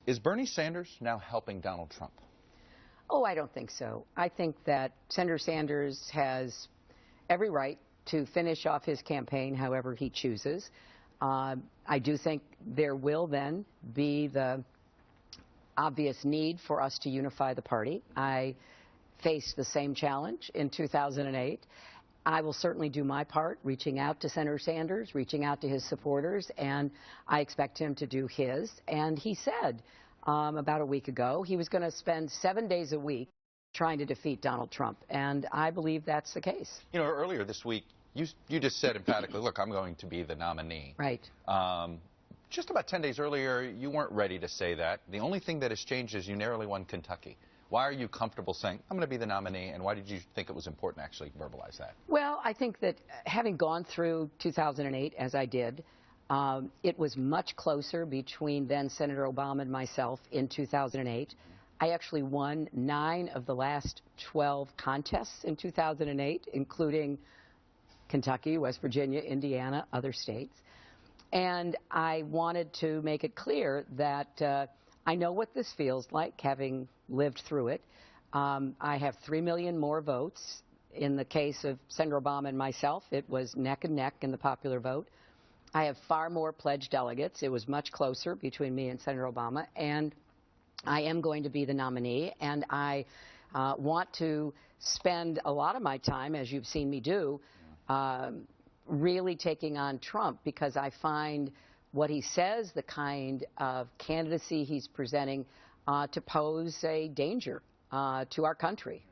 Is Bernie Sanders now helping Donald Trump? Oh, I don't think so. I think that Senator Sanders has every right to finish off his campaign however he chooses. I do think there will then be the obvious need for us to unify the party. I faced the same challenge in 2008. I will certainly do my part, reaching out to Senator Sanders, reaching out to his supporters, and I expect him to do his. And he said about a week ago he was going to spend 7 days a week trying to defeat Donald Trump, and I believe that's the case. You know, earlier this week, you just said emphatically, look, I'm going to be the nominee. Right. Just about 10 days earlier, you weren't ready to say that. The only thing that has changed is you narrowly won Kentucky. Why are you comfortable saying, I'm going to be the nominee, and why did you think it was important to actually verbalize that? Well, I think that having gone through 2008, as I did, it was much closer between then Senator Obama and myself in 2008. I actually won 9 of the last 12 contests in 2008, including Kentucky, West Virginia, Indiana, other states. And I wanted to make it clear that I know what this feels like, having lived through it. I have 3 million more votes. In the case of Senator Obama and myself, it was neck and neck in the popular vote. I have far more pledged delegates. It was much closer between me and Senator Obama. And I am going to be the nominee, and I want to spend a lot of my time, as you've seen me do, really taking on Trump, because I find what he says, the kind of candidacy he's presenting, to pose a danger to our country.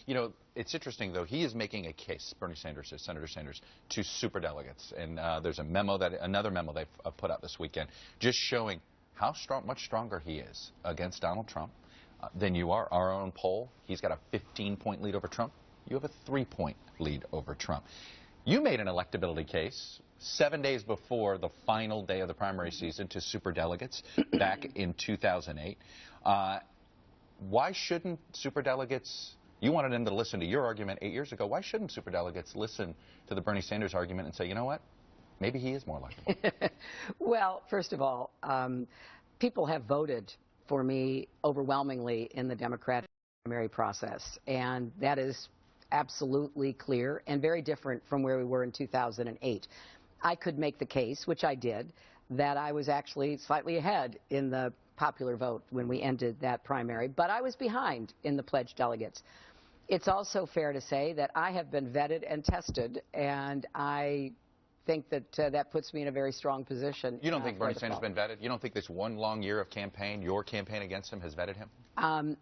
You know, it's interesting, though. He is making a case, Bernie Sanders is, Senator Sanders, to superdelegates. And there's another memo they've put out this weekend just showing how much stronger he is against Donald Trump than you are. Our own poll, he's got a 15-point lead over Trump. You have a 3-point lead over Trump. You made an electability case 7 days before the final day of the primary season to superdelegates back in 2008. Why shouldn't superdelegates, you wanted them to listen to your argument 8 years ago, why shouldn't superdelegates listen to the Bernie Sanders argument and say, you know what, maybe he is more likable? Well, first of all, people have voted for me overwhelmingly in the Democratic primary process, and that is absolutely clear and very different from where we were in 2008. I could make the case, which I did, that I was actually slightly ahead in the popular vote when we ended that primary, but I was behind in the pledged delegates. It's also fair to say that I have been vetted and tested, and I think that that puts me in a very strong position. You don't think Bernie Sanders has been vetted? You don't think this one long year of campaign, your campaign against him, has vetted him?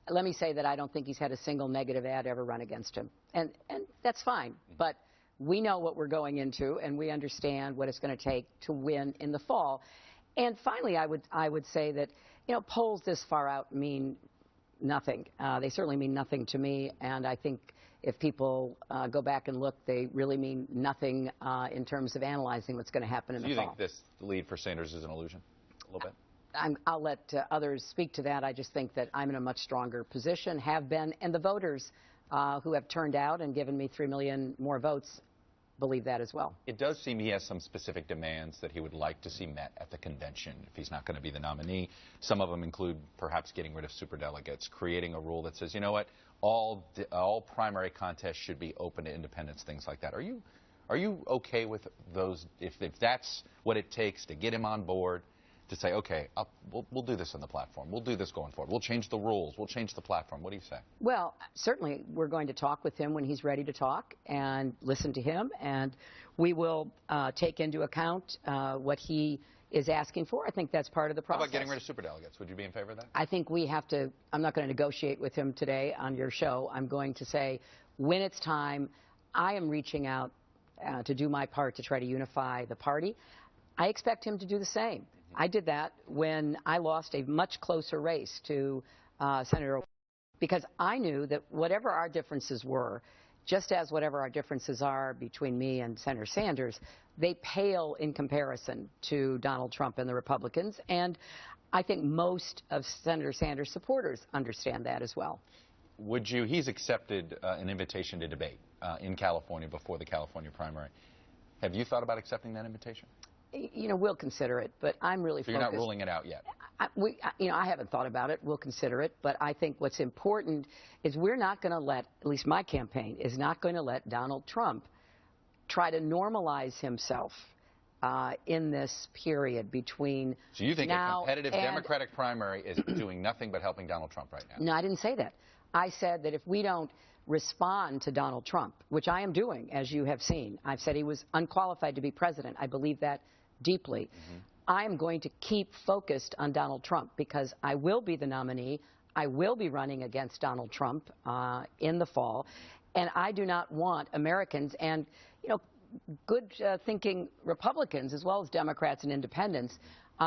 Let me say that I don't think he's had a single negative ad ever run against him. And that's fine. But we know what we're going into, and we understand what it's going to take to win in the fall. And finally, I would say that, you know, polls this far out mean nothing. They certainly mean nothing to me. And I think if people go back and look, they really mean nothing in terms of analyzing what's going to happen in the fall. Do you think this lead for Sanders is an illusion a little bit? I'll let others speak to that. I just think that I'm in a much stronger position, have been, and the voters who have turned out and given me 3 million more votes believe that as well. It does seem he has some specific demands that he would like to see met at the convention if he's not going to be the nominee. Some of them include perhaps getting rid of superdelegates, creating a rule that says, you know what, all primary contests should be open to independents, things like that. Are you okay with those, if that's what it takes to get him on board, to say, okay, we'll do this on the platform. We'll do this going forward. We'll change the rules. We'll change the platform. What do you say? Well, certainly we're going to talk with him when he's ready to talk and listen to him. And we will take into account what he is asking for. I think that's part of the process. How about getting rid of superdelegates? Would you be in favor of that? I think we have to. I'm not going to negotiate with him today on your show. I'm going to say when it's time, I am reaching out to do my part to try to unify the party. I expect him to do the same. I did that when I lost a much closer race to Senator Obama, because I knew that whatever our differences were, just as whatever our differences are between me and Senator Sanders, they pale in comparison to Donald Trump and the Republicans. And I think most of Senator Sanders' supporters understand that as well. Would you, he's accepted an invitation to debate in California before the California primary. Have you thought about accepting that invitation? You know, we'll consider it, but I'm really focused. So you're not ruling it out yet? I haven't thought about it. We'll consider it. But I think what's important is we're not going to let, at least my campaign, is not going to let Donald Trump try to normalize himself in this period between So you think now a competitive and Democratic primary is doing nothing but helping Donald Trump right now? No, I didn't say that. I said that if we don't respond to Donald Trump, which I am doing, as you have seen, I've said he was unqualified to be president. I believe that deeply. I am going to keep focused on Donald Trump because I will be the nominee. I will be running against Donald Trump in the fall. And I do not want Americans and, good thinking Republicans as well as Democrats and independents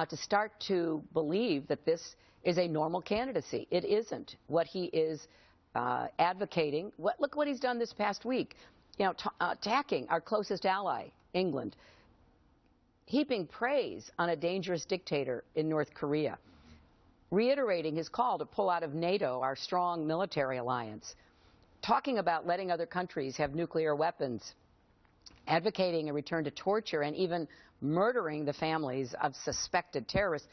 to start to believe that this is a normal candidacy. It isn't. What he is advocating, look what he's done this past week, attacking our closest ally, England, heaping praise on a dangerous dictator in North Korea, reiterating his call to pull out of NATO, our strong military alliance, talking about letting other countries have nuclear weapons, advocating a return to torture, and even murdering the families of suspected terrorists.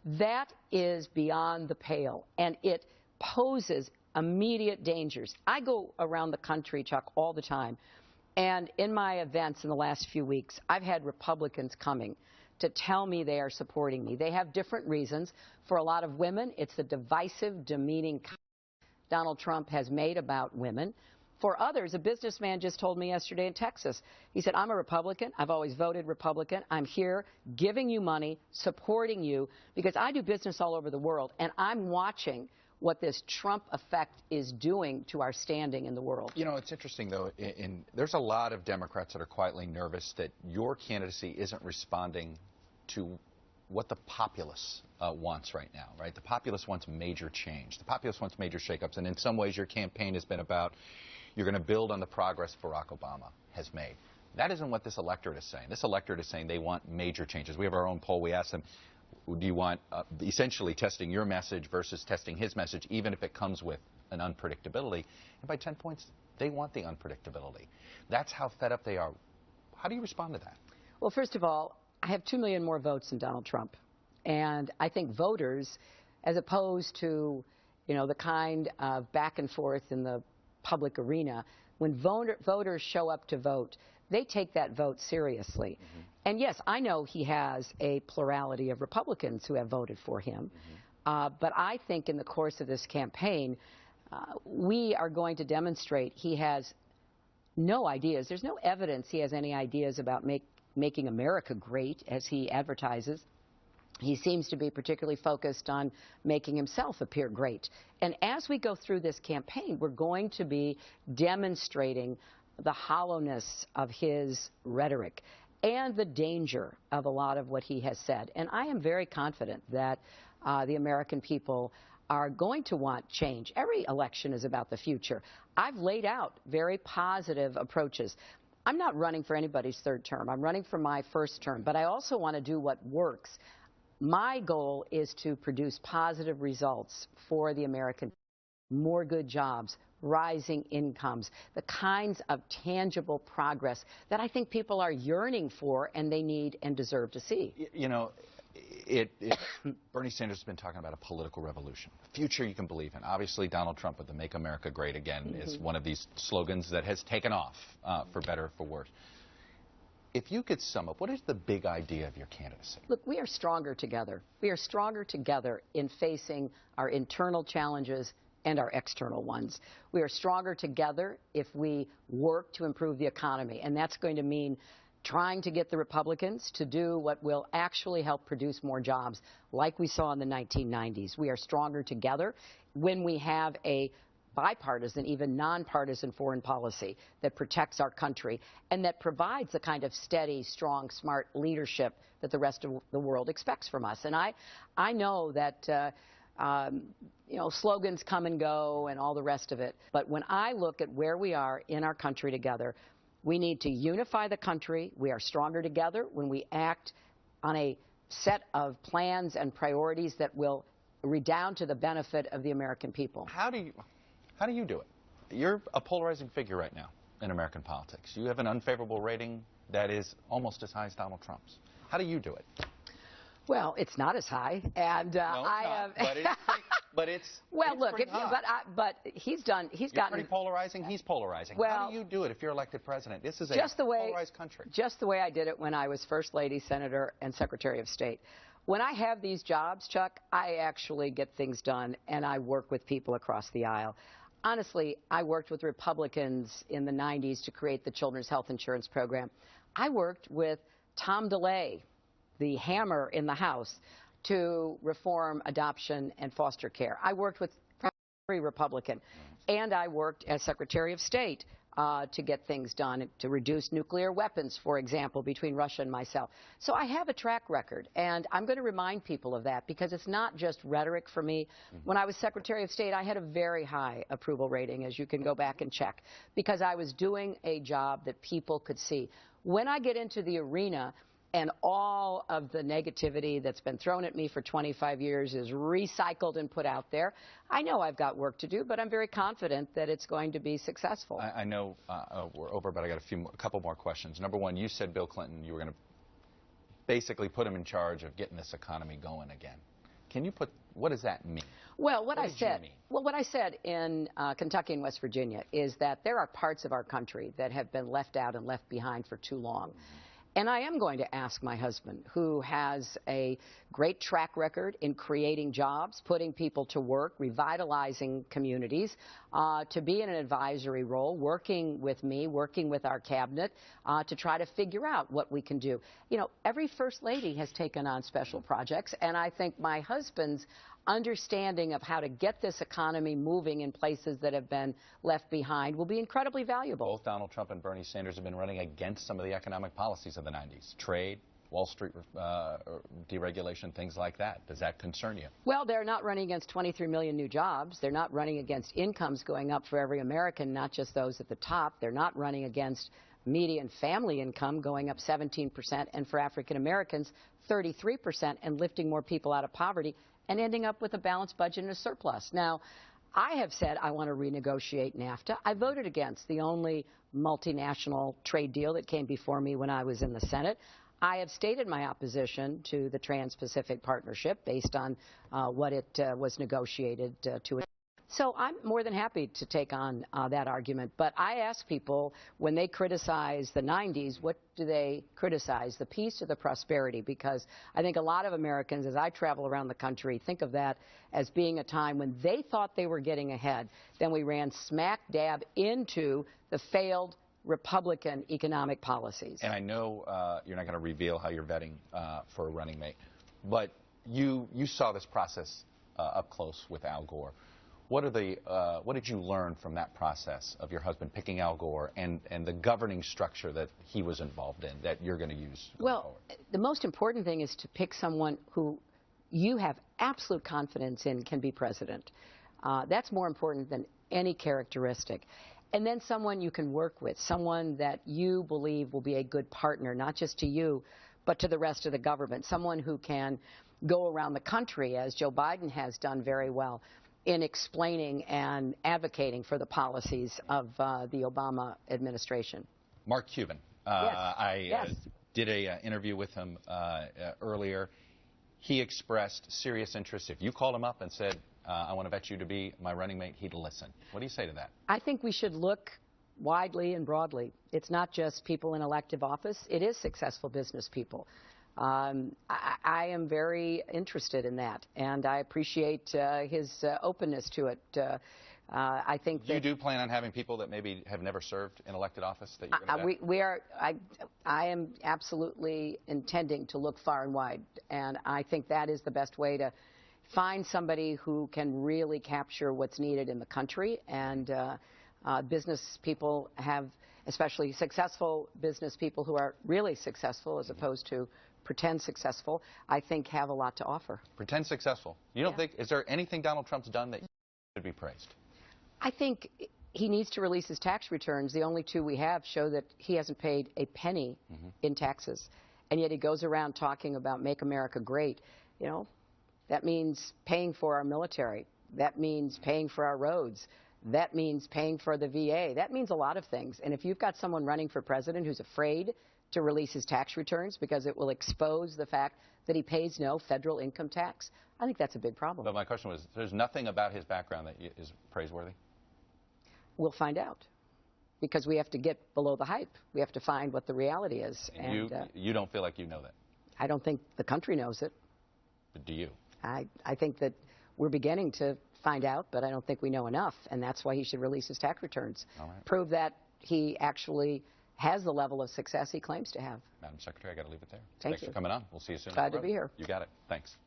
That is beyond the pale, and it poses immediate dangers. I go around the country, Chuck, all the time. And in my events in the last few weeks, I've had Republicans coming to tell me they are supporting me. They have different reasons. For a lot of women, it's the divisive, demeaning comment Donald Trump has made about women. For others, a businessman just told me yesterday in Texas, he said, I'm a Republican. I've always voted Republican. I'm here giving you money, supporting you, because I do business all over the world, and I'm watching what this Trump effect is doing to our standing in the world. It's interesting, though. There's a lot of Democrats that are quietly nervous that your candidacy isn't responding to what the populace wants right now, right? The populace wants major change. The populace wants major shakeups. And in some ways, your campaign has been about you're going to build on the progress Barack Obama has made. That isn't what this electorate is saying. This electorate is saying they want major changes. We have our own poll. We asked them, do you want essentially testing your message versus testing his message, even if it comes with an unpredictability? And by 10 points, they want the unpredictability. That's how fed up they are. How do you respond to that? Well, first of all, I have 2 million more votes than Donald Trump. And I think voters, as opposed to, the kind of back and forth in the public arena, when voters show up to vote, they take that vote seriously. And yes, I know he has a plurality of Republicans who have voted for him. But I think in the course of this campaign, we are going to demonstrate he has no ideas. There's no evidence he has any ideas about making America great, as he advertises. He seems to be particularly focused on making himself appear great. And as we go through this campaign, we're going to be demonstrating the hollowness of his rhetoric and the danger of a lot of what he has said. And I am very confident that the American people are going to want change. Every election is about the future. I've laid out very positive approaches. I'm not running for anybody's third term. I'm running for my first term. But I also want to do what works. My goal is to produce positive results for the American people. More good jobs, rising incomes, the kinds of tangible progress that I think people are yearning for and they need and deserve to see. Bernie Sanders has been talking about a political revolution, a future you can believe in. Obviously, Donald Trump with the Make America Great Again is one of these slogans that has taken off, for better or for worse. If you could sum up, what is the big idea of your candidacy? Look, we are stronger together. We are stronger together in facing our internal challenges and our external ones. We are stronger together if we work to improve the economy, and that's going to mean trying to get the Republicans to do what will actually help produce more jobs, like we saw in the 1990s. We are stronger together when we have a bipartisan, even nonpartisan foreign policy that protects our country and that provides the kind of steady, strong, smart leadership that the rest of the world expects from us. And I know that slogans come and go and all the rest of it. But when I look at where we are in our country together, we need to unify the country. We are stronger together when we act on a set of plans and priorities that will redound to the benefit of the American people. How do you do it? You're a polarizing figure right now in American politics. You have an unfavorable rating that is almost as high as Donald Trump's. How do you do it? Well, it's not as high, and No, it's not, but it's but it's well, it's look, pretty high. but he's gotten. You're pretty polarizing. He's polarizing. Well, how do you do it if you're elected president? This is a polarized country. Just the way I did it when I was First Lady, Senator, and Secretary of State. When I have these jobs, Chuck, I actually get things done, and I work with people across the aisle. Honestly, I worked with Republicans in the 90s to create the Children's Health Insurance Program. I worked with Tom DeLay, the hammer in the House, to reform adoption and foster care. I worked with every Republican, and I worked as Secretary of State to get things done, to reduce nuclear weapons, for example, between Russia and myself. So I have a track record, and I'm going to remind people of that because it's not just rhetoric for me. When I was Secretary of State, I had a very high approval rating, as you can go back and check, because I was doing a job that people could see. When I get into the arena and all of the negativity that's been thrown at me for 25 years is recycled and put out there, I know I've got work to do, but I'm very confident that it's going to be successful. I know we're over, but I got a couple more questions. Number one, you said Bill Clinton, you were going to basically put him in charge of getting this economy going again. Can you what does that mean? Well, what I said in Kentucky and West Virginia is that there are parts of our country that have been left out and left behind for too long. And I am going to ask my husband, who has a great track record in creating jobs, putting people to work, revitalizing communities, to be in an advisory role, working with me, working with our cabinet, to try to figure out what we can do. You know, every First Lady has taken on special projects, and I think my husband's understanding of how to get this economy moving in places that have been left behind will be incredibly valuable. Both Donald Trump and Bernie Sanders have been running against some of the economic policies of the 90s. Trade, Wall Street deregulation, things like that. Does that concern you? Well, they're not running against 23 million new jobs. They're not running against incomes going up for every American, not just those at the top. They're not running against median family income going up 17%, and for African Americans, 33%, and lifting more people out of poverty, and ending up with a balanced budget and a surplus. Now, I have said I want to renegotiate NAFTA. I voted against the only multinational trade deal that came before me when I was in the Senate. I have stated my opposition to the Trans-Pacific Partnership based on what it was negotiated to. So I'm more than happy to take on that argument. But I ask people, when they criticize the 90s, what do they criticize, the peace or the prosperity? Because I think a lot of Americans, as I travel around the country, think of that as being a time when they thought they were getting ahead. Then we ran smack dab into the failed Republican economic policies. And I know you're not going to reveal how you're vetting for a running mate, but you saw this process up close with Al Gore. What did you learn from that process of your husband picking Al Gore and the governing structure that he was involved in that you're going to use going forward? The most important thing is to pick someone who you have absolute confidence in can be president. That's more important than any characteristic. And then someone you can work with, someone that you believe will be a good partner, not just to you, but to the rest of the government, someone who can go around the country, as Joe Biden has done very well, in explaining and advocating for the policies of the Obama administration. Mark Cuban. Yes. Did an interview with him earlier. He expressed serious interest. If you called him up and said, I want to vet you to be my running mate, he'd listen. What do you say to that? I think we should look widely and broadly. It's not just people in elective office. It is successful business people. I am very interested in that, and I appreciate his openness to it. I think that you do plan on having people that maybe have never served in elected office that you're going to I am absolutely intending to look far and wide, and I think that is the best way to find somebody who can really capture what's needed in the country. And business people have, especially successful business people who are really successful as opposed to pretend successful, I think have a lot to offer. Pretend successful. You don't think, is there anything Donald Trump's done that should be praised? I think he needs to release his tax returns. The only two we have show that he hasn't paid a penny in taxes. And yet he goes around talking about Make America Great. You know, that means paying for our military. That means paying for our roads. That means paying for the VA. That means a lot of things. And if you've got someone running for president who's afraid to release his tax returns because it will expose the fact that he pays no federal income tax. I think that's a big problem. But my question was, there's nothing about his background that is praiseworthy? We'll find out, because we have to get below the hype. We have to find what the reality is. And you don't feel like you know that? I don't think the country knows it. But do you? I think that we're beginning to find out, but I don't think we know enough, and that's why he should release his tax returns. All right. Prove that he actually has the level of success he claims to have. Madam Secretary, I got to leave it there. Thanks for coming on. We'll see you soon. Glad to be here. You got it. Thanks.